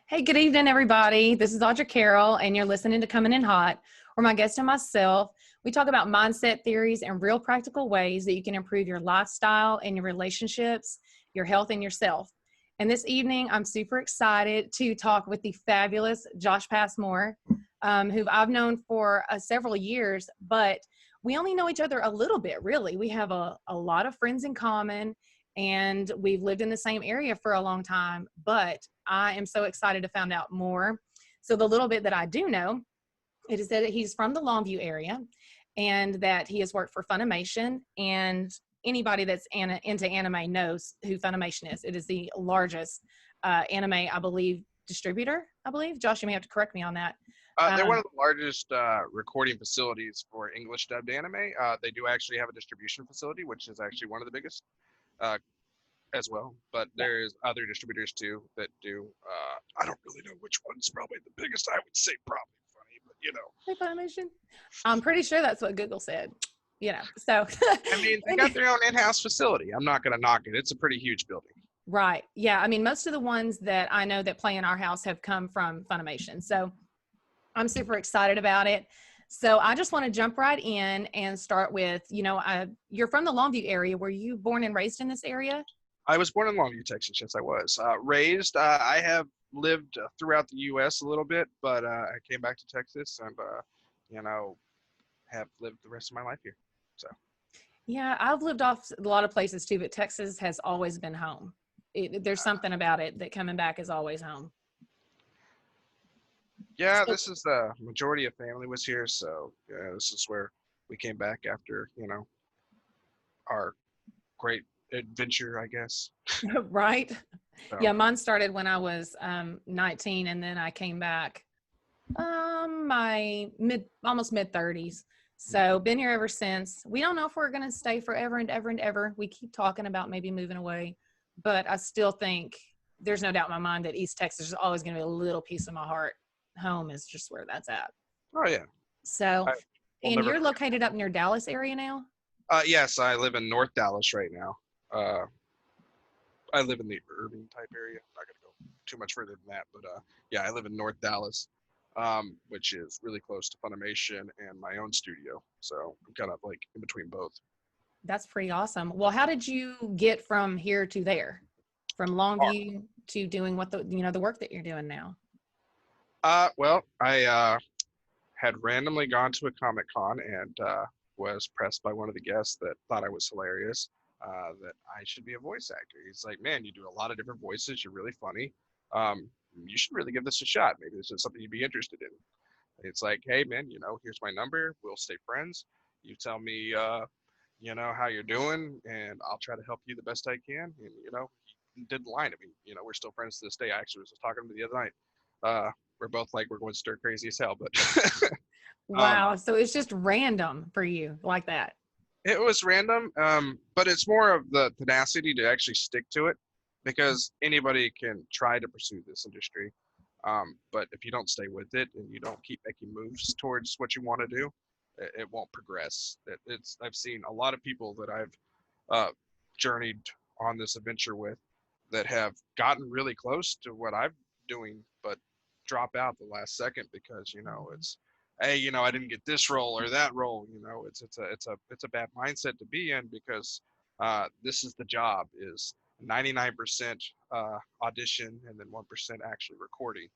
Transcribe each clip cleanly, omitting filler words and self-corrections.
Hey, good evening, everybody. This is Audra Carroll, and you're listening to Coming in Hot, where my guest and myself, we talk about mindset theories and real practical ways that you can improve your lifestyle and your relationships, your health, and yourself. And this evening, I'm super excited to talk with the fabulous Josh Passmore, who I've known for several years, but we only know each other a little bit, really. We have a lot of friends in common, and we've lived in the same area for a long time, but I am so excited to find out more. So the little bit that I do know, it is that he's from the Longview area and that he has worked for Funimation, and anybody that's into anime knows who Funimation is. It is the largest anime, I believe, distributor, I believe. Josh, you may have to correct me on that. They're one of the largest recording facilities for English dubbed anime. They do actually have a distribution facility, which is actually one of the biggest as well. But there's other distributors too that do. I don't really know which one's probably the biggest. I would say probably Funny, but you know. Hey, Funimation. I'm pretty sure that's what Google said. You know, so. I mean, they got their own in-house facility. I'm not going to knock it. It's a pretty huge building. Right. Yeah. I mean, most of the ones that I know that play in our house have come from Funimation. So I'm super excited about it. So I just want to jump right in and start with, you're from the Longview area. Were you born and raised in this area? I was born in Longview, Texas. Yes, I was. Raised, I have lived throughout the U.S. a little bit, but I came back to Texas and, have lived the rest of my life here. So. Yeah, I've lived off a lot of places too, but Texas has always been home. There's something about it that coming back is always home. Yeah, this is the majority of family was here, so yeah, this is where we came back after, our great adventure, I guess. Right? So. Yeah, mine started when I was 19, and then I came back my almost mid 30s. So been here ever since. We don't know if we're going to stay forever and ever and ever. We keep talking about maybe moving away, but I still think there's no doubt in my mind that East Texas is always going to be a little piece of my heart. Home is just where that's at. Oh yeah. So, and you're located up near Dallas area now? Yes, I live in North Dallas right now. I live in the urban type area. I'm not gonna go too much further than that, but yeah, I live in North Dallas, which is really close to Funimation and my own studio. So I'm kind of like in between both. That's pretty awesome. Well, how did you get from here to there, from Longview to doing what the work that you're doing now? Well, I had randomly gone to a Comic-Con and was pressed by one of the guests that thought I was hilarious, that I should be a voice actor. He's like, man, you do a lot of different voices. You're really funny. You should really give this a shot. Maybe this is something you'd be interested in. It's like, hey, man, here's my number. We'll stay friends. You tell me, how you're doing, and I'll try to help you the best I can. And, he didn't lie to me. We're still friends to this day. I actually was just talking to him the other night. We're both like, we're going stir crazy as hell, but wow. So it's just random for you like that. It was random, but it's more of the tenacity to actually stick to it, because anybody can try to pursue this industry. But if you don't stay with it and you don't keep making moves towards what you want to do, it won't progress. I've seen a lot of people that I've journeyed on this adventure with that have gotten really close to what I'm doing, but drop out the last second because it's, hey, I didn't get this role or that role. It's a bad mindset to be in, because this is the job, is 99% audition and then 1% actually recording,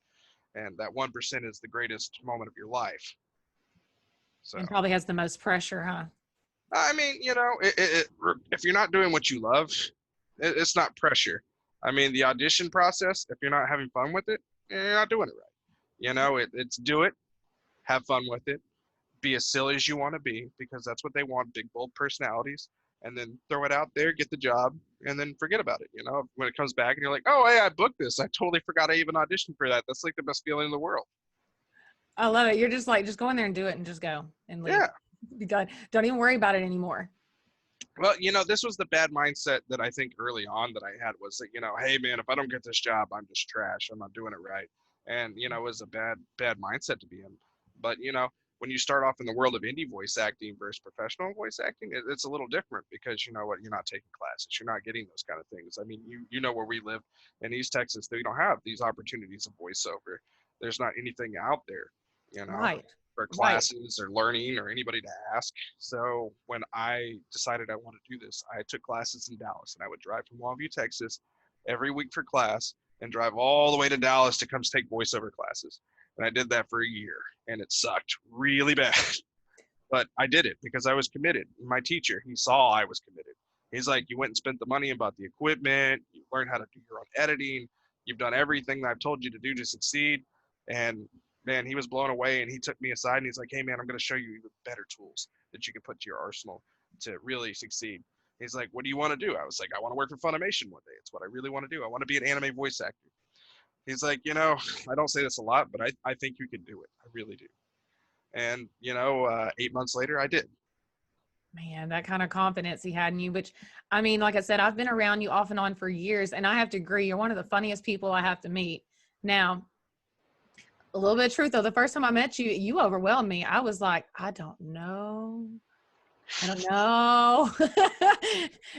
and that 1% is the greatest moment of your life. So, and probably has the most pressure, huh? I mean, if you're not doing what you love, it's not pressure. I mean, the audition process, if you're not having fun with it, you're not doing it right. It's do it, have fun with it, be as silly as you want to be, because that's what they want, big, bold personalities, and then throw it out there, get the job, and then forget about it. When it comes back and you're like, oh, hey, I booked this. I totally forgot I even auditioned for that. That's like the best feeling in the world. I love it. You're just like, just go in there and do it and just go and leave. Yeah. Be done. Don't even worry about it anymore. Well, this was the bad mindset that I think early on that I had, was that, hey, man, if I don't get this job, I'm just trash. I'm not doing it right. And, it was a bad mindset to be in. But, when you start off in the world of indie voice acting versus professional voice acting, it's a little different because you know what, you're not taking classes, you're not getting those kind of things. I mean, you know where we live in East Texas, they don't have these opportunities of voiceover. There's not anything out there, you know, Right. for Right. classes or learning or anybody to ask. So when I decided I wanted to do this, I took classes in Dallas, and I would drive from Longview, Texas, every week for class, and drive all the way to Dallas to come take voiceover classes. And I did that for a year, and it sucked really bad. But I did it because I was committed. My teacher, he saw I was committed. He's like, you went and spent the money and bought the equipment, you learned how to do your own editing, you've done everything that I've told you to do to succeed. And man, he was blown away, and he took me aside and he's like, hey man, I'm going to show you even better tools that you can put to your arsenal to really succeed. He's like, what do you want to do? I was like, I want to work for Funimation one day. It's what I really want to do. I want to be an anime voice actor. He's like, you know, I don't say this a lot, but I think you can do it. I really do. And, you know, 8 months later, I did. Man, that kind of confidence he had in you, which I mean, like I said, I've been around you off and on for years, and I have to agree, you're one of the funniest people I have to meet. Now, a little bit of truth though, the first time I met you, you overwhelmed me. I was like, I don't know. I don't know.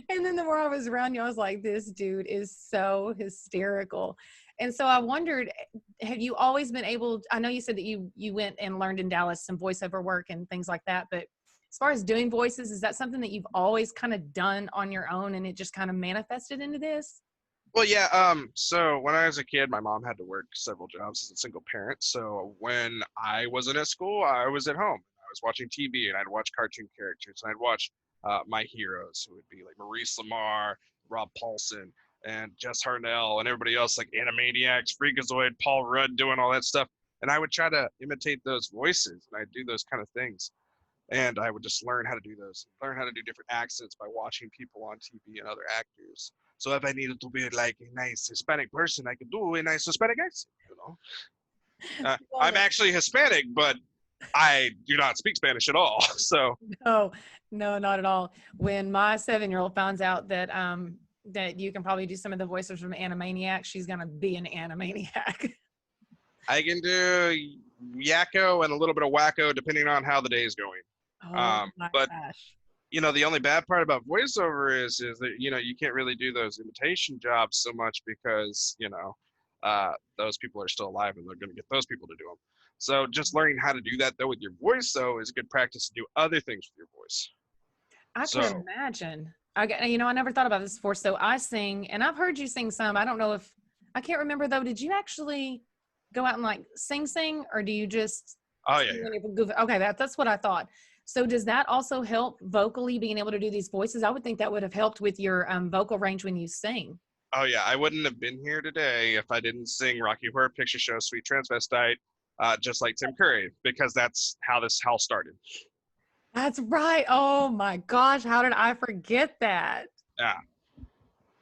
And then the more I was around you, I was like, this dude is so hysterical. And so I wondered, have you always been able, I know you said that you went and learned in Dallas some voiceover work and things like that, but as far as doing voices, is that something that you've always kind of done on your own and it just kind of manifested into this? Well, yeah. So when I was a kid, my mom had to work several jobs as a single parent. So when I wasn't at school, I was at home. I was watching TV, and I'd watch cartoon characters, and I'd watch my heroes, who would be like Maurice Lamar, Rob Paulson, and Jess Harnell, and everybody else like Animaniacs, Freakazoid, Paul Rudd, doing all that stuff. And I would try to imitate those voices, and I'd do those kind of things. And I would just learn how to do those, learn how to do different accents by watching people on TV and other actors. So if I needed to be like a nice Hispanic person, I could do a nice Hispanic accent, you know. Love I'm it. actually Hispanic, but I do not speak Spanish at all. So No, no, not at all. When my 7-year-old finds out that that you can probably do some of the voices from Animaniacs, she's gonna be an Animaniac. I can do Yakko and a little bit of Wacko depending on how the day is going. Oh my But gosh. you know, the only bad part about voiceover is that you know you can't really do those imitation jobs so much because you know those people are still alive and they're going to get those people to do them. So just learning how to do that though with your voice though is good practice to do other things with your voice. I could So imagine. I never thought about this before. So I sing, and I've heard you sing some. I don't know if I can't remember though. Did you actually go out and like sing, or do you just oh yeah, sing yeah. when you goof? Okay, that's what I thought. So does that also help vocally being able to do these voices? I would think that would have helped with your vocal range when you sing. Oh yeah, I wouldn't have been here today if I didn't sing Rocky Horror Picture Show Sweet Transvestite just like Tim Curry, because that's how this house started. That's right. Oh my gosh, how did I forget that? Yeah.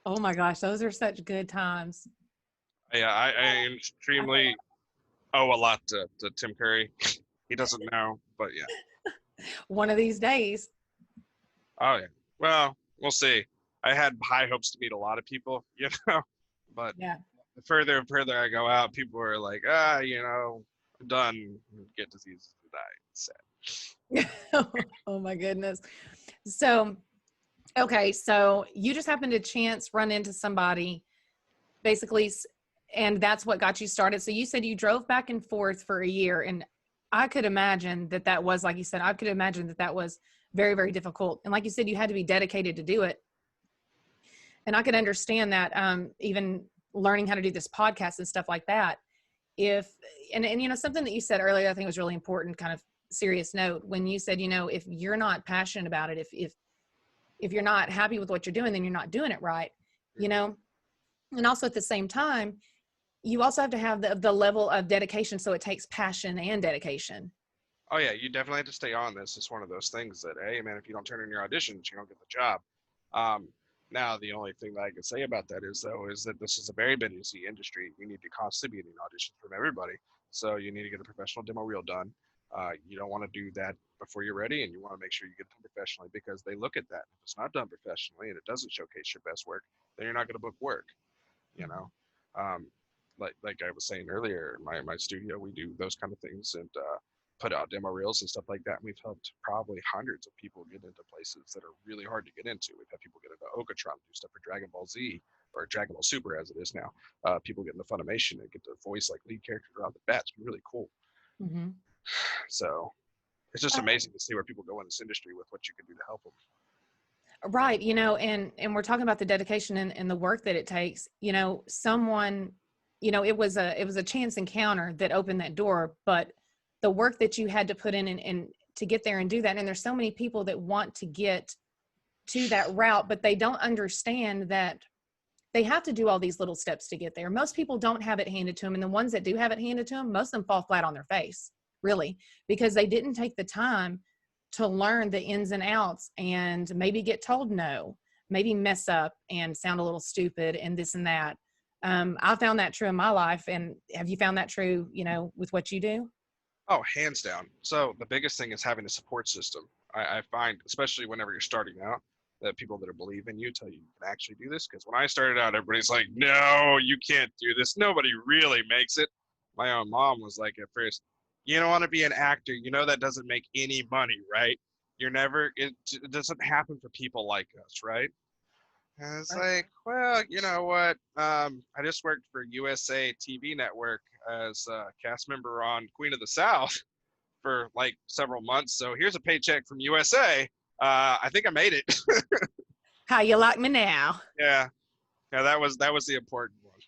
Oh my gosh, those are such good times. Yeah, I I feel extremely owe a lot to Tim Curry. He doesn't know, but yeah. like one of these days. Oh yeah. Well, we'll see. I had high hopes to meet a lot of people, you know, but Yeah. the further and further I go out, people are like, you know, I'm done. Get diseases and die. It's sad. Oh my goodness. So, okay, so you just happened to chance run into somebody basically, and that's what got you started. So you said you drove back and forth for a year, and I could imagine that that was, like you said, I could imagine that that was very, very difficult. And like you said, you had to be dedicated to do it. And I could understand that, even learning how to do this podcast and stuff like that. If, and you know, something that you said earlier, I think was really important, kind of serious note, when you said, you know, if you're not passionate about it, if you're not happy with what you're doing, then you're not doing it right, you know? And also at the same time, you also have to have the level of dedication. So it takes passion and dedication. Oh yeah, you definitely have to stay on this. It's one of those things that, hey man, if you don't turn in your auditions, you don't get the job. Um, Now the only thing that I can say about that is though is that this is a very busy industry. You need to constantly be getting auditions from everybody. So you need to get a professional demo reel done. You don't want to do that before you're ready, and you want to make sure you get it done professionally because they look at that. If it's not done professionally and it doesn't showcase your best work, then you're not going to book work. You know, um, like I was saying earlier, my studio, we do those kind of things, and put out demo reels and stuff like that. And we've helped probably hundreds of people get into places that are really hard to get into. We've had people get into Okatron, do stuff for Dragon Ball Z or Dragon Ball Super as it is now. People get into Funimation and get to voice like lead characters around the bat. It's been really cool. Mm-hmm. So it's just amazing to see where people go in this industry with what you can do to help them. Right. And we're talking about the dedication and the work that it takes, someone, it was a chance encounter that opened that door, but the work that you had to put in and to get there and do that. And there's so many people that want to get to that route, but they don't understand that they have to do all these little steps to get there. Most people don't have it handed to them. And the ones that do have it handed to them, most of them fall flat on their face, really, because they didn't take the time to learn the ins and outs and maybe get told no, maybe mess up and sound a little stupid and this and that. I found that true in my life. And have you found that true, with what you do? Oh, hands down. So the biggest thing is having a support system. I find, especially whenever you're starting out, that people that believe in you tell you can actually do this. Because when I started out, everybody's like, no, you can't do this. Nobody really makes it. My own mom was like at first, you don't want to be an actor. You know that doesn't make any money, right? It doesn't happen for people like us, right? And it's like, well, you know what? I just worked for USA TV Network as a cast member on Queen of the South for like several months. So here's a paycheck from USA. I think I made it. How you like me now? Yeah, that was the important one.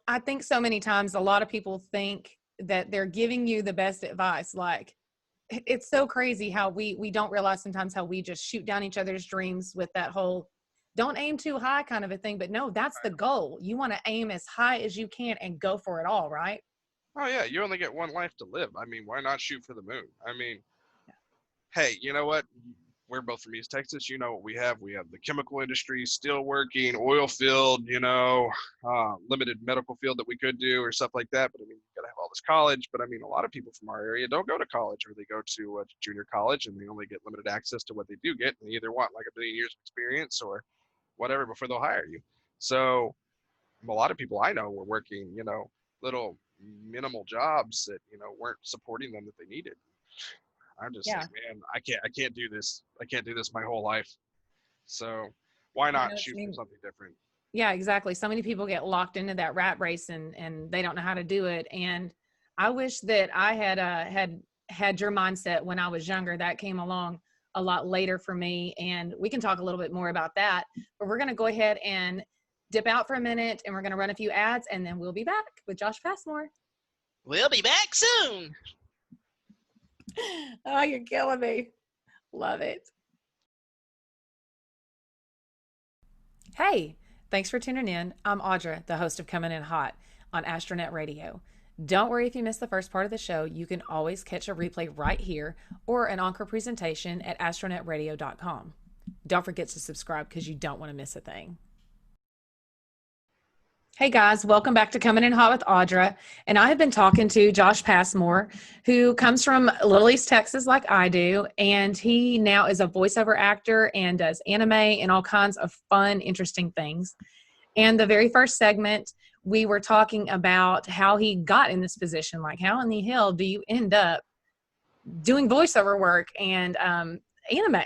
I think so many times a lot of people think that they're giving you the best advice. Like, it's so crazy how we don't realize sometimes how we just shoot down each other's dreams with that whole don't aim too high kind of a thing. But no, that's the goal. You want to aim as high as you can and go for it all, right? Oh yeah, you only get one life to live. I mean, why not shoot for the moon? I mean, hey, you know what? We're both from East Texas. You know what we have? We have the chemical industry, steel working, oil field, limited medical field that we could do or stuff like that. But I mean, you got to have all this college. But I mean, a lot of people from our area don't go to college, or they go to junior college and they only get limited access to what they do get. And they either want like a billion years of experience or whatever before they'll hire you. So a lot of people I know were working, little minimal jobs that, weren't supporting them that they needed. I'm just like, man, I can't do this. I can't do this my whole life. So why not shoot for something different? Yeah, exactly. So many people get locked into that rat race and they don't know how to do it. And I wish that I had your mindset when I was younger. That came along a lot later for me. And we can talk a little bit more about that, but we're going to go ahead and dip out for a minute and we're going to run a few ads and then we'll be back with Josh Passmore. We'll be back soon. Oh, you're killing me. Love it. Hey, thanks for tuning in. I'm Audra, the host of Coming In Hot on AstroNet Radio. Don't worry if you missed the first part of the show. You can always catch a replay right here or an encore presentation at astronetradio.com. Don't forget to subscribe because you don't want to miss a thing. Hey guys, welcome back to Coming In Hot with Audra. And I have been talking to Josh Passmore, who comes from Little East, Texas, like I do. And he now is a voiceover actor and does anime and all kinds of fun, interesting things. And the very first segment, we were talking about how he got in this position. Like, how in the hell do you end up doing voiceover work and anime?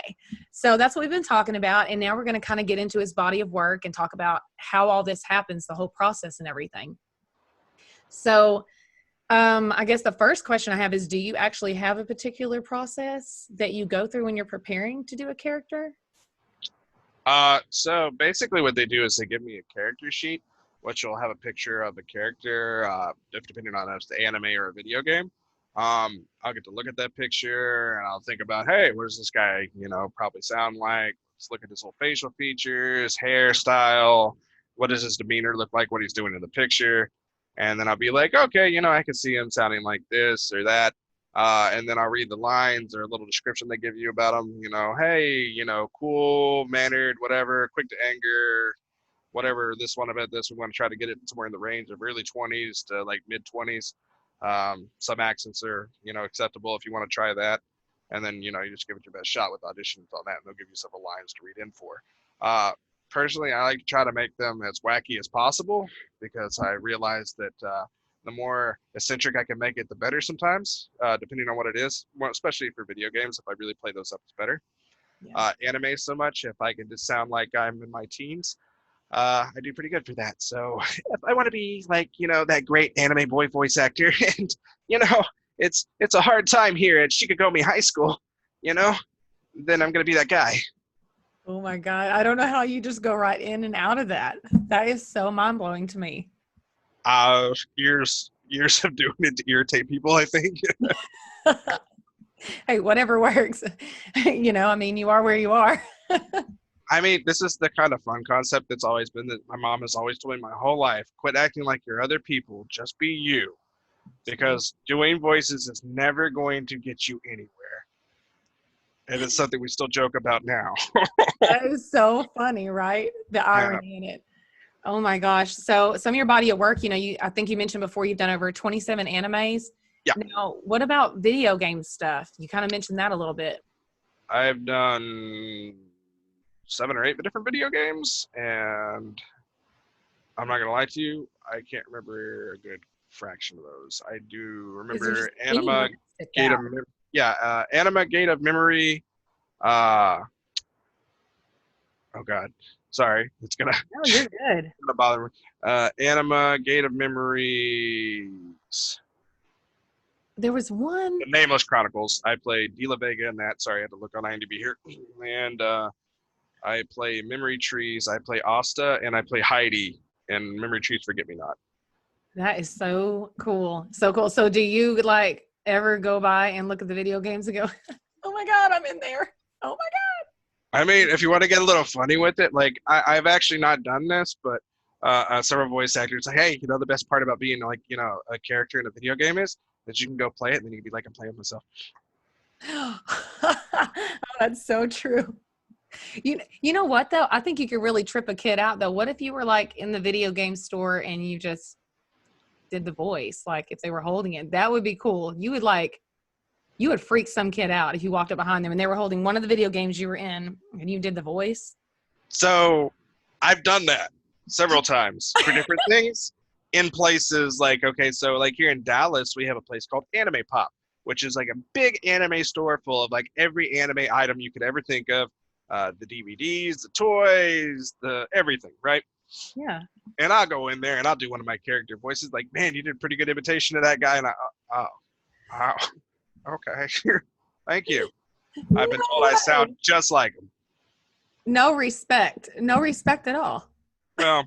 So that's what we've been talking about. And now we're going to kind of get into his body of work and talk about how all this happens, the whole process and everything. So I guess the first question I have is, do you actually have a particular process that you go through when you're preparing to do a character? So basically what they do is they give me a character sheet, which will have a picture of a character, depending on if it's the anime or a video game. I'll get to look at that picture and I'll think about, hey, what does this guy, probably sound like? Let's look at his whole facial features, hairstyle. What does his demeanor look like? What he's doing in the picture. And then I'll be like, okay, I can see him sounding like this or that. And then I'll read the lines or a little description they give you about him, hey, cool, mannered, whatever, quick to anger, whatever this one about this. We want to try to get it somewhere in the range of early 20s to like mid 20s. Some accents are, acceptable if you want to try that. And then, you just give it your best shot with auditions on that, and they'll give you several lines to read in for. Personally, I like to try to make them as wacky as possible because I realize that the more eccentric I can make it, the better sometimes, depending on what it is, more, especially for video games. If I really play those up, it's better. Yeah. Anime so much, if I can just sound like I'm in my teens, I do pretty good for that. So if I want to be like, that great anime boy voice actor and, it's a hard time here at Shikigami High School, then I'm going to be that guy. Oh my God. I don't know how you just go right in and out of that. That is so mind blowing to me. Years of doing it to irritate people, I think. Hey, whatever works. You are where you are. I mean, this is the kind of fun concept that's always been that my mom has always told me my whole life. Quit acting like you're other people. Just be you. Because doing voices is never going to get you anywhere. And it's something we still joke about now. That is so funny, right? The irony in it. Oh my gosh. So some of your body of work, I think you mentioned before you've done over 27 animes. Yeah. Now, what about video game stuff? You kind of mentioned that a little bit. I've done 7 or 8 different video games, and I'm not going to lie to you, I can't remember a good fraction of those. I do remember Anima Gate of Anima Gate of Memory. Oh God, sorry, it's gonna. Oh, you're good. Gonna bother me. Anima Gate of Memories. There was one. The Nameless Chronicles. I played De La Vega in that. Sorry, I had to look on IMDb here. And I play Memory Trees. I play Asta, and I play Heidi in Memory Trees Forget Me Not. That is so cool. So cool. So do you ever go by and look at the video games and go, oh my God, I'm in there. Oh my God. I mean, if you want to get a little funny with it, like I've actually not done this, but several voice actors like, hey, the best part about being a character in a video game is that you can go play it and then you can be like, I'm playing myself. Oh, that's so true. You know what though? I think you could really trip a kid out though. What if you were like in the video game store and you just did the voice, like if they were holding it? That would be cool. You would freak some kid out if you walked up behind them and they were holding one of the video games you were in and you did the voice. So I've done that several times for different things in places like, okay, so like here in Dallas, we have a place called Anime Pop, which is like a big anime store full of like every anime item you could ever think of. The DVDs, the toys, the everything, right? Yeah. And I'll go in there and I'll do one of my character voices like, man, you did a pretty good imitation of that guy. And okay. Thank you. I've been told I sound just like him. No respect. No respect at all. Well,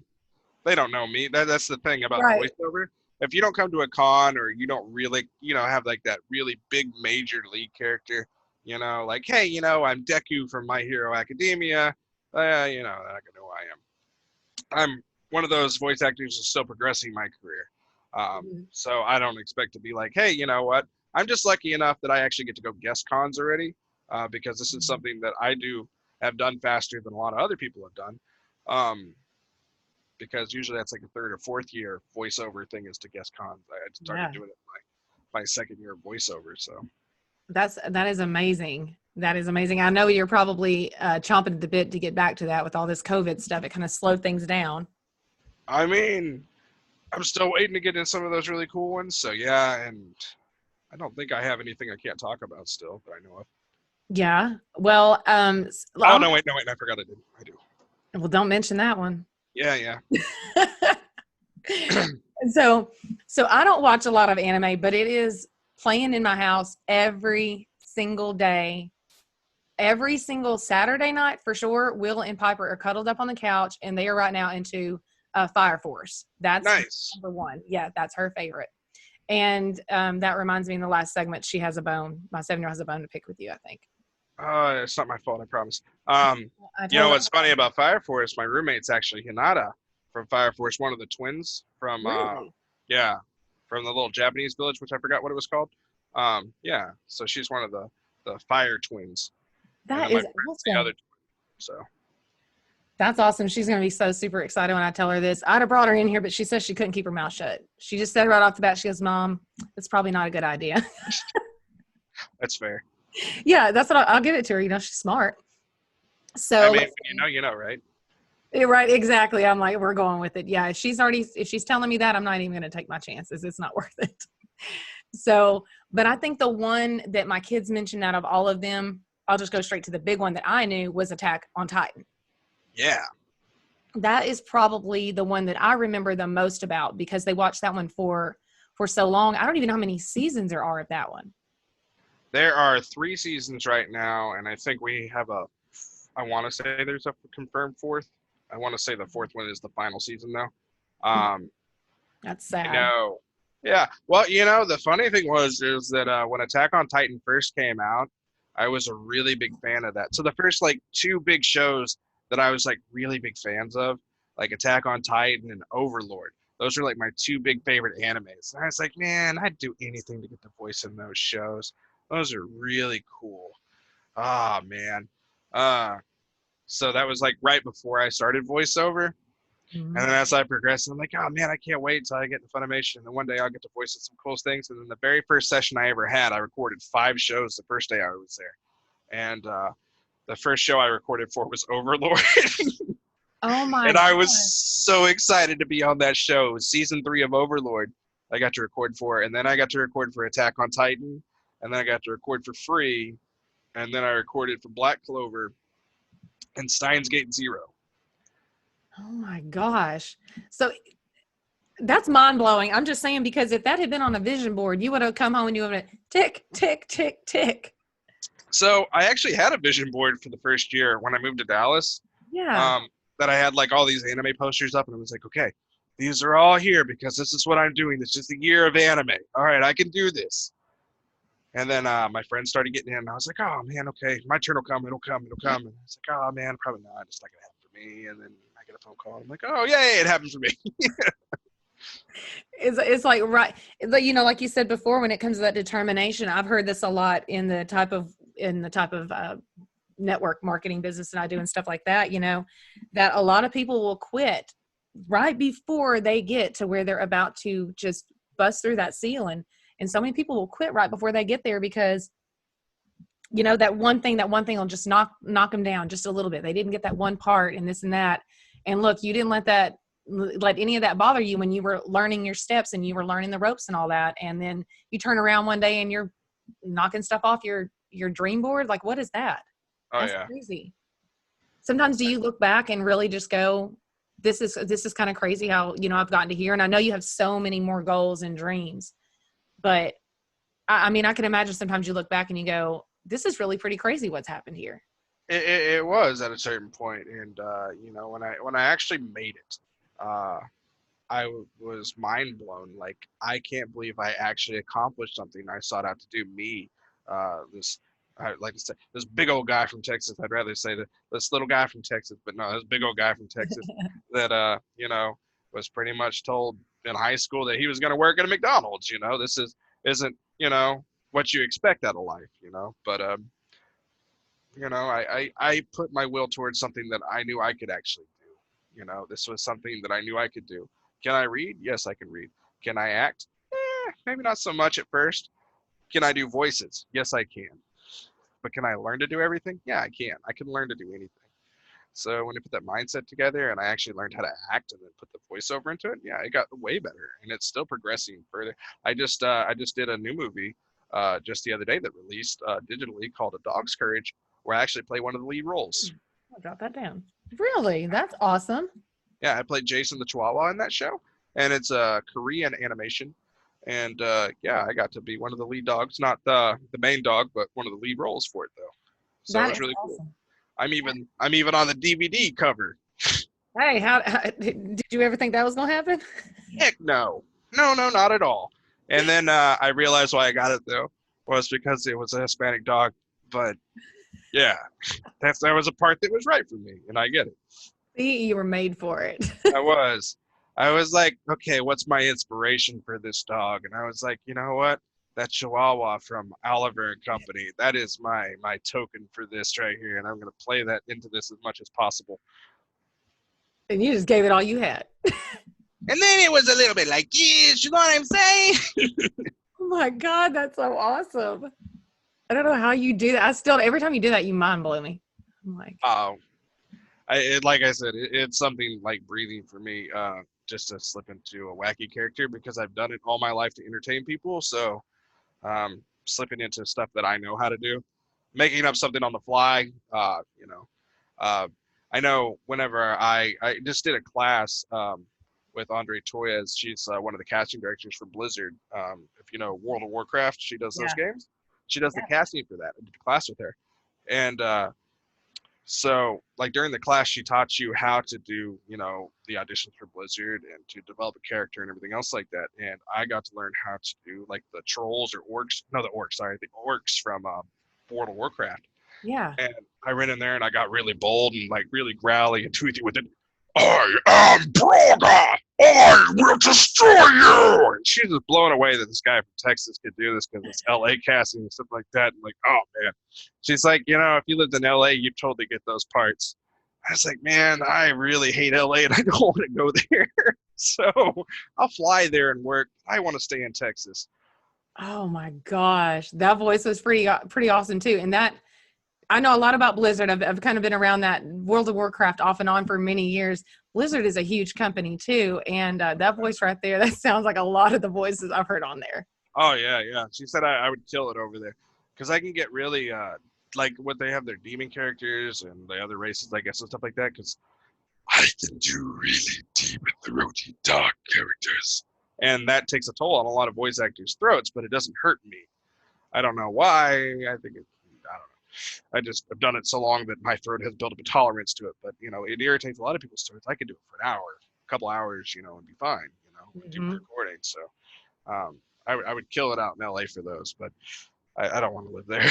they don't know me. That's the thing about Right. voiceover. If you don't come to a con or you don't really, have like that really big major league character, like, hey, I'm Deku from My Hero Academia. They're not gonna know who I am. I'm one of those voice actors who's still progressing my career. So I don't expect to be like, hey, you know what? I'm just lucky enough that I actually get to go guest cons already, because this is something that I have done faster than a lot of other people have done. Because usually that's like a 3rd or 4th year voiceover thing is to guest cons. I started doing it my 2nd year of voiceover. So that is amazing. That is amazing. I know you're probably chomping at the bit to get back to that with all this COVID stuff. It kind of slowed things down. I mean, I'm still waiting to get in some of those really cool ones. So yeah, and I don't think I have anything I can't talk about still that I know of. Yeah. Well, no, wait, I forgot I do. Well, don't mention that one. Yeah. So I don't watch a lot of anime, but it is playing in my house every single day. Every single Saturday night, for sure, Will and Piper are cuddled up on the couch, and they are right now into Fire Force. That's nice. Number one. Yeah, that's her favorite. And that reminds me, in the last segment, she has a bone. My 7-year-old has a bone to pick with you, I think. It's not my fault, I promise. What's funny about Fire Force? My roommate's actually Hinata from Fire Force, one of the twins from Really? from the little Japanese village, which I forgot what it was called. So she's one of the Fire twins. That is awesome. The other twin, so. That's awesome. She's going to be so super excited when I tell her this. I'd have brought her in here, but she says she couldn't keep her mouth shut. She just said right off the bat, she goes, Mom, it's probably not a good idea. That's fair. Yeah, that's what I'll give it to her. She's smart. So I mean, you know, right? Right, exactly. I'm like, we're going with it. Yeah, if she's telling me that, I'm not even going to take my chances. It's not worth it. So, but I think the one that my kids mentioned out of all of them, I'll just go straight to the big one that I knew was Attack on Titan. Yeah. That is probably the one that I remember the most about because they watched that one for so long. I don't even know how many seasons there are of that one. There are 3 seasons right now, and I think we have I want to say there's a confirmed 4th. I want to say the 4th one is the final season, though. That's I sad. know. Yeah. Well, the funny thing is that when Attack on Titan first came out, I was a really big fan of that. So the first, 2 big shows that I was, really big fans of, like Attack on Titan and Overlord. Those are, my 2 big favorite animes. And I was like, man, I'd do anything to get the voice in those shows. Those are really cool. Ah, man. So that was, right before I started voiceover. Mhm. And then as I progressed, I'm like, oh man, I can't wait until I get to Funimation. And then one day I'll get to voice some cool things. And then the very first session I ever had, I recorded 5 shows the first day I was there. And the first show I recorded for was Overlord. Oh my And I gosh. was so excited to be on that show. It was season 3 of Overlord I got to record for. And then I got to record for Attack on Titan. And then I got to record for Free. And then I recorded for Black Clover and Steins Gate Zero. Oh my gosh. So that's mind blowing. I'm just saying, because if that had been on a vision board, you would have come home and you would have tick, tick, tick, tick. So I actually had a vision board for the first year when I moved to Dallas. Yeah. That I had all these anime posters up, and I was like, okay, these are all here because this is what I'm doing. This is the year of anime. All right, I can do this. And then my friends started getting in, and I was like, oh man, okay, my turn will come. It'll come. And I was like, oh man, probably not. It's not gonna happen for me. And then I get a phone call. I'm like, oh yay, it happened for me. It's like, right. Like you said before, when it comes to that determination, I've heard this a lot in the type of network marketing business that I do and stuff like that, that a lot of people will quit right before they get to where they're about to just bust through that ceiling. And so many people will quit right before they get there because, that one thing will just knock them down just a little bit. They didn't get that one part and this and that. And look, you didn't let any of that bother you when you were learning your steps and you were learning the ropes and all that. And then you turn around one day and you're knocking stuff off your dream board. Like, what is that? Oh That's yeah. crazy. Sometimes do you look back and really just go, this is kind of crazy how, I've gotten to here. And I know you have so many more goals and dreams, but I mean, I can imagine sometimes you look back and you go, this is really pretty crazy what's happened here. It was at a certain point, and when I actually made it, I was mind blown. Like, I can't believe I actually accomplished something I sought out to do. Like I said, this big old guy from Texas. I'd rather say that this little guy from Texas, but no, this big old guy from Texas that was pretty much told in high school that he was going to work at a McDonald's. This isn't what you expect out of life. But I put my will towards something that I knew I could actually do. This was something that I knew I could do. Can I read? Yes, I can read. Can I act? Maybe not so much at first. Can I do voices? Yes, I can. But can I learn to do everything? Yeah, I can. I can learn to do anything. So when I put that mindset together and I actually learned how to act and then put the voiceover into it, yeah, it got way better, and it's still progressing further. I just did a new movie just the other day that released digitally called A Dog's Courage, where I actually play one of the lead roles. I'll drop that down. Really? That's awesome. Yeah, I played Jason the Chihuahua in that show, and it's a Korean animation. And yeah, I got to be one of the lead dogs, not the main dog, but one of the lead roles for it though. So it was really cool. I'm even on the DVD cover. Hey, how did you ever think that was gonna happen? Heck no, not at all. And then I realized why I got it though was because it was a Hispanic dog. But yeah, that was a part that was right for me, and I get it. See, you were made for it. I was like, okay, what's my inspiration for this dog? And I was like, you know what? That Chihuahua from Oliver and Company, that is my token for this right here. And I'm going to play that into this as much as possible. And you just gave it all you had. And then it was a little bit like, yes, you know what I'm saying? Oh my God, that's so awesome. I don't know how you do that. Every time you do that, you mind blow me. I'm like, oh, Like I said, it's something like breathing for me, just to slip into a wacky character because I've done it all my life to entertain people. So slipping into stuff that I know how to do, making up something on the fly, uh, I know whenever I just did a class with Andre Toyes. She's one of the casting directors for Blizzard. If you know World of Warcraft, she does those Yeah. games. She does the casting for that. I did a class with her. And so like during the class, she taught you how to do, the auditions for Blizzard and to develop a character and everything else like that. And I got to learn how to do like the trolls or orcs. No, the orcs, sorry. The orcs from World of Warcraft. Yeah. And I ran in there and I got really bold and like really growly and toothy with it. I am Broga! I will destroy you! And she's just blown away that this guy from Texas could do this because it's LA casting and stuff like that. And like, oh man. She's like, if you lived in LA, you'd totally get those parts. I was like, man, I really hate LA and I don't want to go there. So I'll fly there and work. I want to stay in Texas. Oh my gosh, that voice was pretty awesome too. And that I know a lot about Blizzard. I've kind of been around that World of Warcraft off and on for many years. Blizzard is a huge company too, and that voice right there, that sounds like a lot of the voices I've heard on there. Oh yeah. She said I would kill it over there because I can get really like what they have their demon characters and the other races, I guess, and stuff like that. Because I can do really deep and throaty dark characters, and that takes a toll on a lot of voice actors' throats, but it doesn't hurt me. I don't know why. I don't know. I just have done it so long that my throat has built up a tolerance to it. But it irritates a lot of people's throats. I could do it for an hour, a couple hours, and be fine. Do the recording. So I would kill it out in LA for those, but I don't want to live there.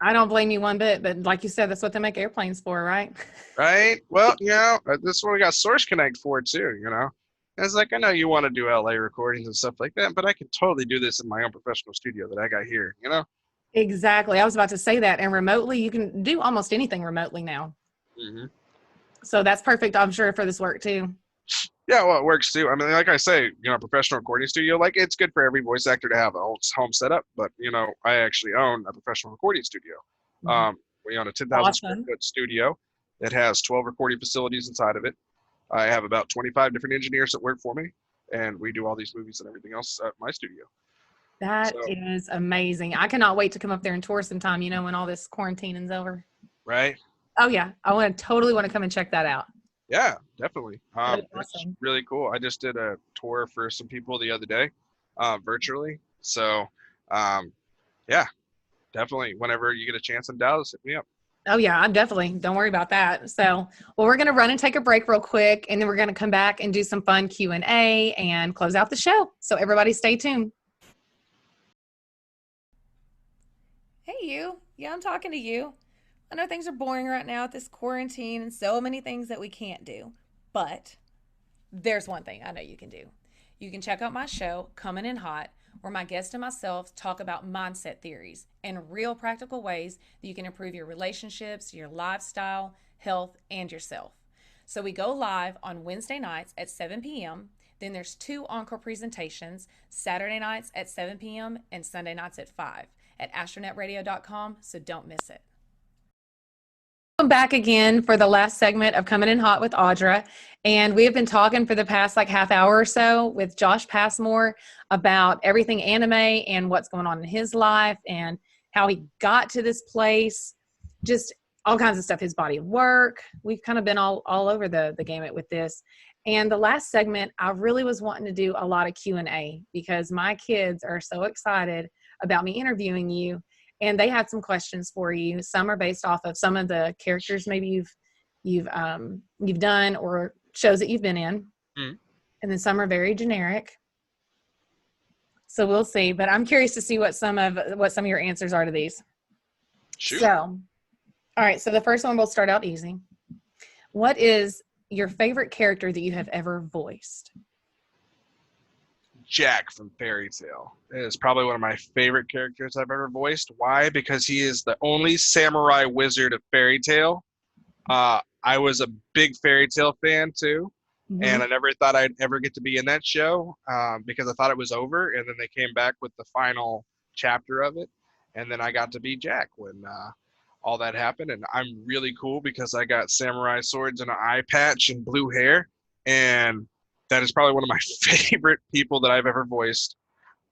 I don't blame you one bit, but like you said, that's what they make airplanes for, right? Right. Well, this is what we got Source Connect for too. It's like I know you want to do LA recordings and stuff like that, but I can totally do this in my own professional studio that I got here. Exactly. I was about to say that. And remotely, you can do almost anything remotely now. Mm-hmm. So that's perfect, I'm sure, for this work too. Yeah, well, it works too. I mean, like I say, professional recording studio, like it's good for every voice actor to have a home setup. But I actually own a professional recording studio. We own a 10,000 square foot studio that has 12 recording facilities inside of it. I have about 25 different engineers that work for me, and we do all these movies and everything else at my studio. That is amazing. I cannot wait to come up there and tour sometime, when all this quarantining is over. Right. Oh yeah. I totally want to come and check that out. Yeah, definitely. Awesome. It's really cool. I just did a tour for some people the other day, virtually. So, yeah, definitely. Whenever you get a chance in Dallas, hit me up. Oh yeah, I'm definitely. Don't worry about that. So, well, we're going to run and take a break real quick, and then we're going to come back and do some fun Q&A and close out the show. So everybody stay tuned. Hey, you. Yeah, I'm talking to you. I know things are boring right now with this quarantine and so many things that we can't do, but there's one thing I know you can do. You can check out my show, Coming in Hot, where my guest and myself talk about mindset theories and real practical ways that you can improve your relationships, your lifestyle, health, and yourself. So we go live on Wednesday nights at 7 p.m. Then there's 2 encore presentations, Saturday nights at 7 p.m. and Sunday nights at 5 at astronetradio.com, so don't miss it. Welcome back again for the last segment of Coming in Hot with Audra. And we have been talking for the past half hour or so with Josh Passmore about everything anime and what's going on in his life and how he got to this place, just all kinds of stuff, his body of work. We've kind of been all over the gamut with this. And the last segment, I really was wanting to do a lot of Q&A because my kids are so excited about me interviewing you. And they had some questions for you. Some are based off of some of the characters maybe you've done or shows that you've been in. And then some are very generic. So we'll see. But I'm curious to see what some of your answers are to these. Shoot. So, all right. So the first one will start out easy. What is your favorite character that you have ever voiced? Jack from Fairy Tail is probably one of my favorite characters I've ever voiced. Why? Because he is the only samurai wizard of Fairy Tail. I was a big Fairy Tail fan too, and I never thought I'd ever get to be in that show because I thought it was over, and then they came back with the final chapter of it, and then I got to be Jack when all that happened, and I'm really cool because I got samurai swords and an eye patch and blue hair, and that is probably one of my favorite people that I've ever voiced.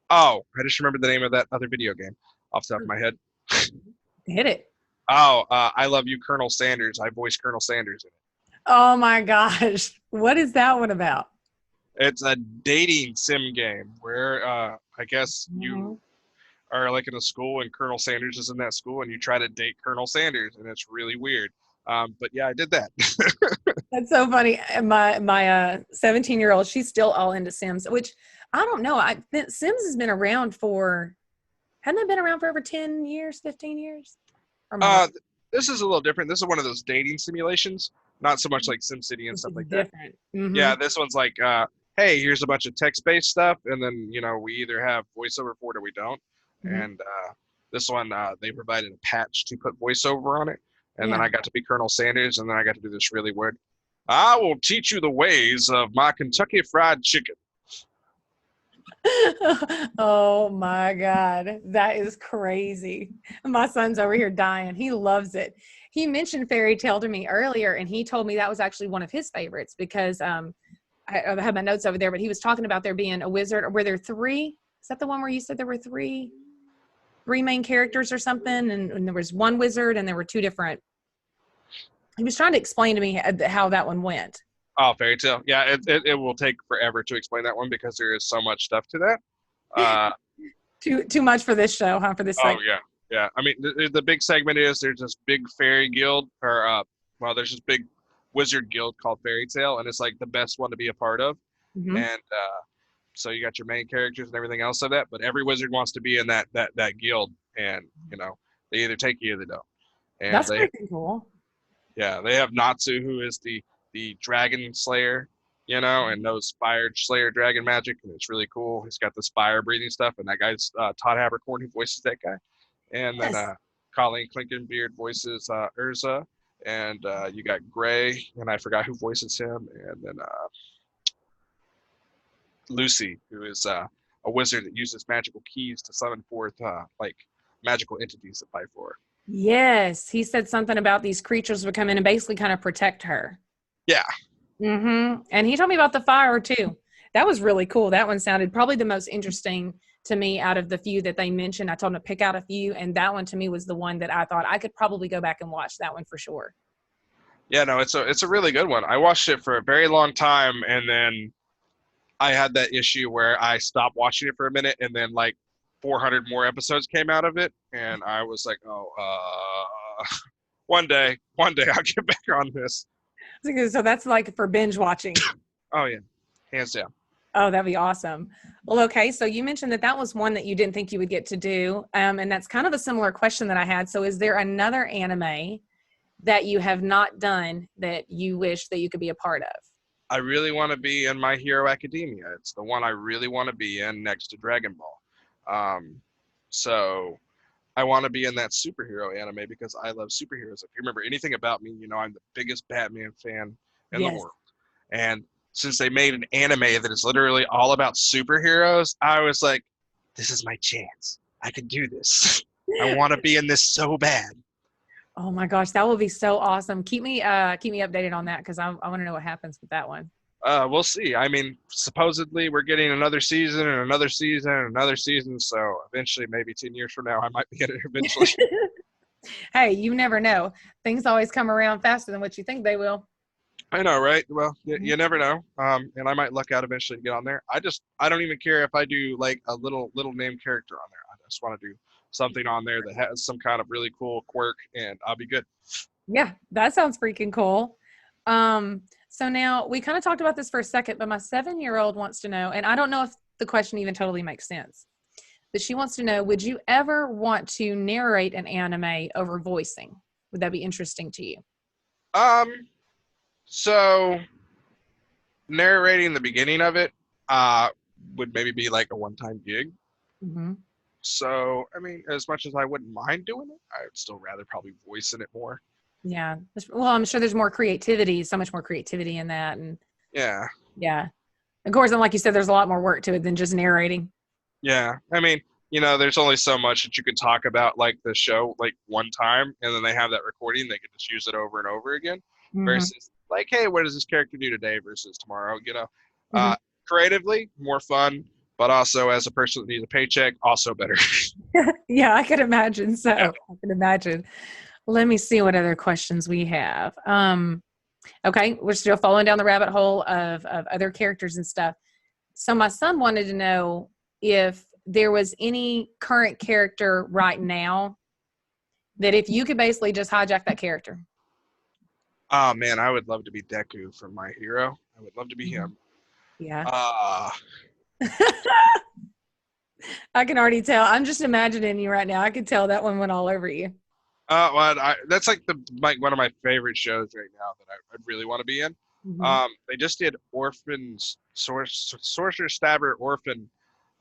Oh, I just remembered the name of that other video game off the top of my head. Hit it. Oh, I Love You, Colonel Sanders. I voiced Colonel Sanders in it. Oh my gosh. What is that one about? It's a dating sim game where I guess you are like in a school and Colonel Sanders is in that school and you try to date Colonel Sanders, and it's really weird. But yeah, I did that. That's so funny. My 17-year-old, she's still all into Sims, which I don't know. Sims has been around hadn't it been around for over 10 years, 15 years? This is a little different. This is one of those dating simulations, not so much like SimCity and stuff like that. Yeah, this one's like, hey, here's a bunch of text-based stuff, and then, we either have voiceover for it or we don't. And this one, they provided a patch to put voiceover on it, and then I got to be Colonel Sanders, and then I got to do this really weird, I will teach you the ways of my Kentucky Fried Chicken. Oh my God, that is crazy. My son's over here dying. He loves it. He mentioned Fairy Tale to me earlier, and he told me that was actually one of his favorites because I have my notes over there, but he was talking about there being a wizard, or were there three? Is that the one where you said there were three main characters or something, and there was one wizard and there were two different? He was trying to explain to me how that one went. Oh, Fairy Tale. Yeah, it will take forever to explain that one because there is so much stuff to that. Too much for this show, huh? For this segment. Oh, yeah. I mean, the big segment is there's this big fairy guild, or, there's this big wizard guild called Fairy Tale, and it's like the best one to be a part of. And so you got your main characters and everything else of that, but every wizard wants to be in that guild, and, they either take you or they don't. And that's pretty cool. Yeah, they have Natsu, who is the dragon slayer, and knows fire slayer dragon magic, and it's really cool. He's got this fire breathing stuff, and that guy's Todd Habercorn, who voices that guy. And then Colleen Clinkenbeard voices Urza, and you got Gray, and I forgot who voices him, and then Lucy, who is a wizard that uses magical keys to summon forth like magical entities that fight for her. Yes, he said something about these creatures would come in and basically kind of protect her. Yeah. And he told me about the fire too. That was really cool. That one sounded probably the most interesting to me out of the few that they mentioned. I told him to pick out a few, and that one to me was the one that I thought I could probably go back and watch that one for sure. Yeah, no, it's a really good one. I watched it for a very long time, and then I had that issue where I stopped watching it for a minute, and then like 400 more episodes came out of it, and I was like, one day I'll get back on this. So that's like for binge watching. Oh yeah, hands down. Oh, that'd be awesome. Well, okay, so you mentioned that was one that you didn't think you would get to do, and that's kind of a similar question that I had. So is there another anime that you have not done that you wish that you could be a part of? I really want to be in My Hero Academia. It's the one I really want to be in next to Dragon Ball. So I want to be in that superhero anime because I love superheroes. If you remember anything about me, I'm the biggest Batman fan in the world. And since they made an anime that is literally all about superheroes, I was like, this is my chance. I can do this. I want to be in this so bad. Oh my gosh, that will be so awesome. Keep me updated on that because I want to know what happens with that one. We'll see. I mean, supposedly we're getting another season and another season and another season. So eventually, maybe 10 years from now, I might be in it eventually. Hey, you never know. Things always come around faster than what you think they will. I know, right? Well, you never know. And I might luck out eventually to get on there. I don't even care if I do like a little name character on there. I just want to do something on there that has some kind of really cool quirk, and I'll be good. Yeah, that sounds freaking cool. So now we kind of talked about this for a second, but my 7-year-old wants to know, and I don't know if the question even totally makes sense, but she wants to know, would you ever want to narrate an anime over voicing? Would that be interesting to you? So narrating the beginning of it would maybe be like a one-time gig. So, I mean, as much as I wouldn't mind doing it, I would still rather probably voicing it more. Yeah. Well, I'm sure there's more creativity, so much more creativity in that. And yeah. Of course, and like you said, there's a lot more work to it than just narrating. Yeah. I mean, there's only so much that you can talk about like the show like one time, and then they have that recording. They can just use it over and over again. Mm-hmm. Versus like, hey, what does this character do today versus tomorrow? Mm-hmm. Creatively more fun, but also as a person that needs a paycheck, also better. Yeah, I could imagine. So Yeah. I can imagine. Let me see what other questions we have. Okay, we're still following down the rabbit hole of other characters and stuff. So my son wanted to know if there was any current character right now that if you could basically just hijack that character. Oh man, I would love to be Deku from My Hero. I would love to be him. Yeah. Uh I can already tell. I'm just imagining you right now. I could tell that one went all over you. that's like one of my favorite shows right now that I'd really want to be in. Mm-hmm. They just did Sorcerer Stabber Orphan.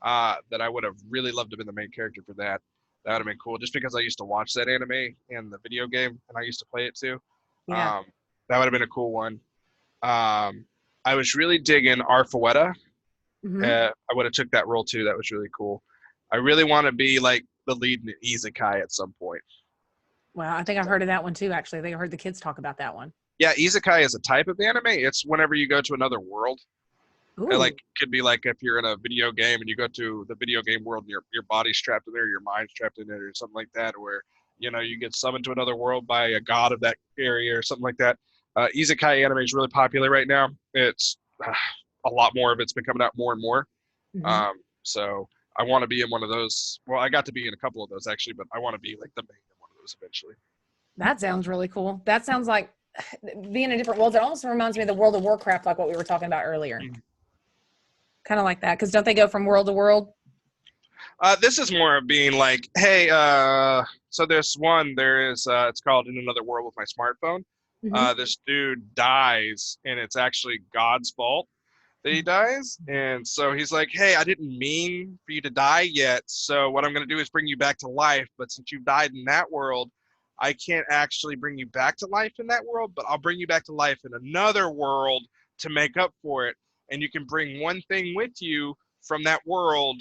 That I would have really loved to have been the main character for that. That would have been cool, just because I used to watch that anime and the video game, and I used to play it too. Yeah. That would have been a cool one. I was really digging Arfuetta. Mm-hmm. I would have took that role too. That was really cool. I really want to be like the lead in Isekai at some point. Well, I think I've heard of that one too, actually. I think I heard the kids talk about that one. Yeah, Isekai is a type of anime. It's whenever you go to another world. Ooh. It like could be like if you're in a video game and you go to the video game world and your body's trapped in there, your mind's trapped in it, or something like that, where you get summoned to another world by a god of that area or something like that. Isekai anime is really popular right now. It's a lot more of it's been coming out more and more. Mm-hmm. So I want to be in one of those. Well, I got to be in a couple of those actually, but I want to be like the main in one of those eventually. That sounds really cool. That sounds like being in different worlds. It almost reminds me of the World of Warcraft, like what we were talking about earlier. Mm-hmm. Kind of like that, because don't they go from world to world? This is more of being like, hey, so there's it's called In Another World with My Smartphone. Mm-hmm. This dude dies, and it's actually God's fault that he dies. And so he's like, hey, I didn't mean for you to die yet. So what I'm going to do is bring you back to life. But since you've died in that world, I can't actually bring you back to life in that world, but I'll bring you back to life in another world to make up for it. And you can bring one thing with you from that world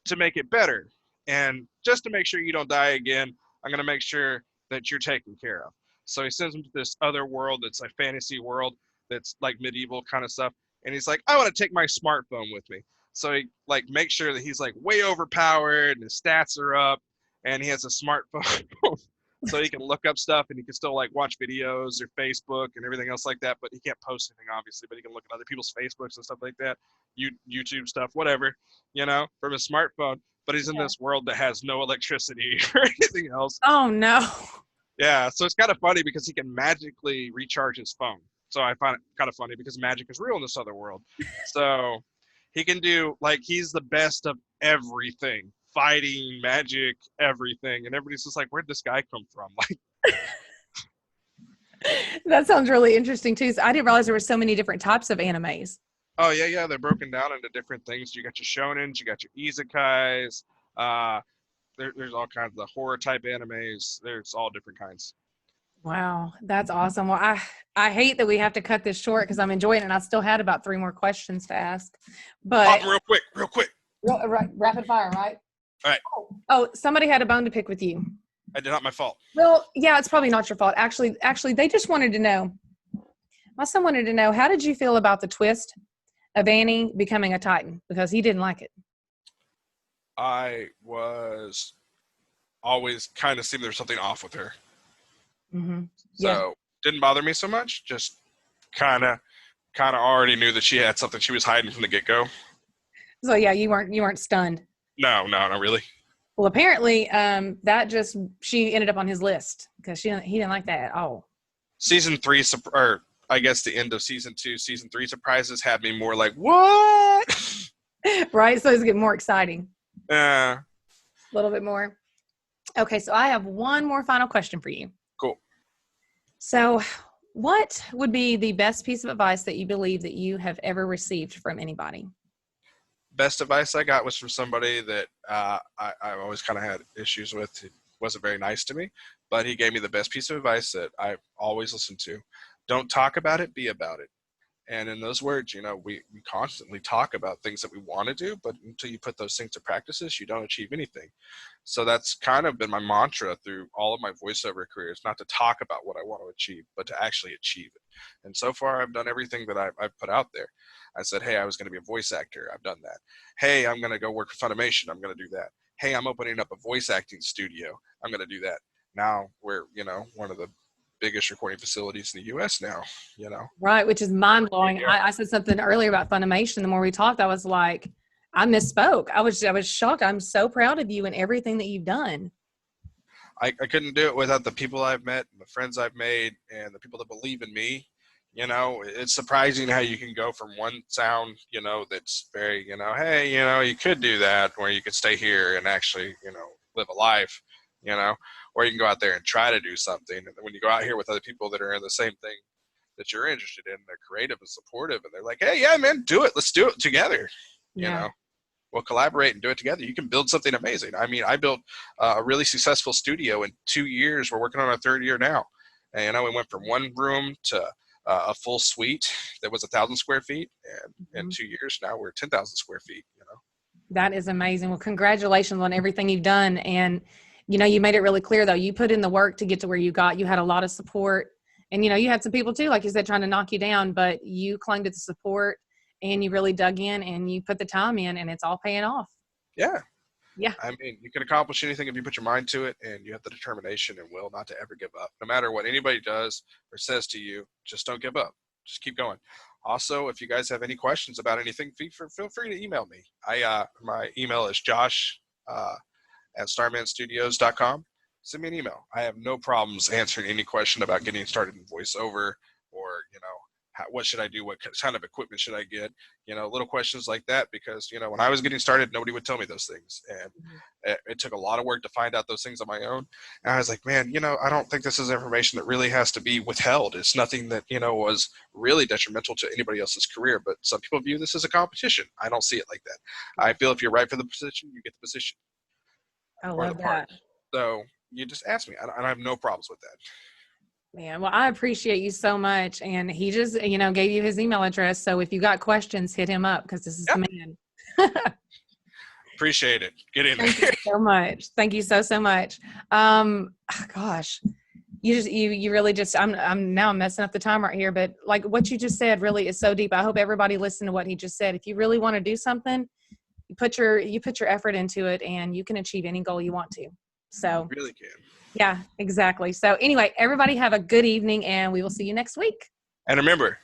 to make it better. And just to make sure you don't die again, I'm going to make sure that you're taken care of. So he sends him to this other world that's like fantasy world that's like medieval kind of stuff. And he's like, I want to take my smartphone with me. So he like makes sure that he's like way overpowered and his stats are up and he has a smartphone. So he can look up stuff and he can still like watch videos or Facebook and everything else like that. But he can't post anything, obviously, but he can look at other people's Facebooks and stuff like that, YouTube stuff, whatever, from his smartphone. But he's in this world that has no electricity or anything else. Oh, no. Yeah, so it's kind of funny because he can magically recharge his phone. So I find it kind of funny because magic is real in this other world. So he can do, like, he's the best of everything. Fighting, magic, everything. And everybody's just like, where'd this guy come from? Like, that sounds really interesting, too. So I didn't realize there were so many different types of animes. Oh, yeah. They're broken down into different things. You got your shonens, you got your isekais. There's all kinds of horror type animes. There's all different kinds. Wow, that's awesome. Well, I hate that we have to cut this short because I'm enjoying it, and I still had about 3 more questions to ask. But real quick. Rapid fire, right? All right. Oh, somebody had a bone to pick with you. Not my fault. Well, yeah, it's probably not your fault. Actually, they just wanted to know. My son wanted to know, how did you feel about the twist of Annie becoming a Titan? Because he didn't like it. I was always kind of seemed there was something off with her. Mm-hmm. So didn't bother me so much. Just kind of already knew that she had something she was hiding from the get-go. So yeah, you weren't stunned. No, not really. Well, apparently, she ended up on his list because he didn't like that at all. Season 3, or I guess the end of season 2, season 3 surprises had me more like, what? Right, so it's getting more exciting. Yeah. A little bit more. Okay, so I have one more final question for you. Cool. So, what would be the best piece of advice that you believe that you have ever received from anybody? Best advice I got was from somebody that I always kind of had issues with. He wasn't very nice to me, but he gave me the best piece of advice that I always listen to. Don't talk about it, be about it. And in those words, we constantly talk about things that we want to do, but until you put those things to practices, you don't achieve anything. So that's kind of been my mantra through all of my voiceover careers, not to talk about what I want to achieve, but to actually achieve it. And so far, I've done everything that I've put out there. I said, hey, I was going to be a voice actor. I've done that. Hey, I'm going to go work for Funimation. I'm going to do that. Hey, I'm opening up a voice acting studio. I'm going to do that. Now we're, one of the biggest recording facilities in the U.S. now, Right, which is mind blowing. I said something earlier about Funimation. The more we talked, I was like, I misspoke. I was shocked. I'm so proud of you and everything that you've done. I couldn't do it without the people I've met and the friends I've made and the people that believe in me. It's surprising how you can go from one sound, that's very, hey, you could do that, or you could stay here and actually, live a life, or you can go out there and try to do something. And when you go out here with other people that are in the same thing that you're interested in, they're creative and supportive, and they're like, hey, yeah, man, do it. Let's do it together. Yeah. We'll collaborate and do it together. You can build something amazing. I mean, I built a really successful studio in 2 years. We're working on our 3rd year now. And, we went from one room to a full suite that was 1,000 square feet. And in 2 years now, we're 10,000 square feet, That is amazing. Well, congratulations on everything you've done. And, you made it really clear, though. You put in the work to get to where you got. You had a lot of support. And, you had some people, too, like you said, trying to knock you down. But you clung to the support, and you really dug in, and you put the time in, and it's all paying off. Yeah. Yeah. I mean, you can accomplish anything if you put your mind to it, and you have the determination and will not to ever give up. No matter what anybody does or says to you, just don't give up. Just keep going. Also, if you guys have any questions about anything, feel free to email me. My email is josh at starmanstudios.com. Send me an email. I have no problems answering any question about getting started in voiceover, or, what should I do? What kind of equipment should I get? Little questions like that, because, when I was getting started, nobody would tell me those things. And it took a lot of work to find out those things on my own. And I was like, man, I don't think this is information that really has to be withheld. It's nothing that, was really detrimental to anybody else's career. But some people view this as a competition. I don't see it like that. I feel if you're right for the position, you get the position. I love that. So you just ask me. I have no problems with that. Man, well, I appreciate you so much. And he just, gave you his email address. So if you got questions, hit him up, because this is the man. Appreciate it. Get in there. Thank you so much. Thank you so much. Gosh, you really just, I'm now messing up the time right here, but like what you just said really is so deep. I hope everybody listened to what he just said. If you really want to do something, you put your effort into it, and you can achieve any goal you want to. So You really can. yeah, exactly. So anyway, everybody have a good evening, and we will see you next week. And remember,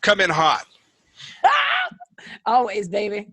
come in hot. Always, baby.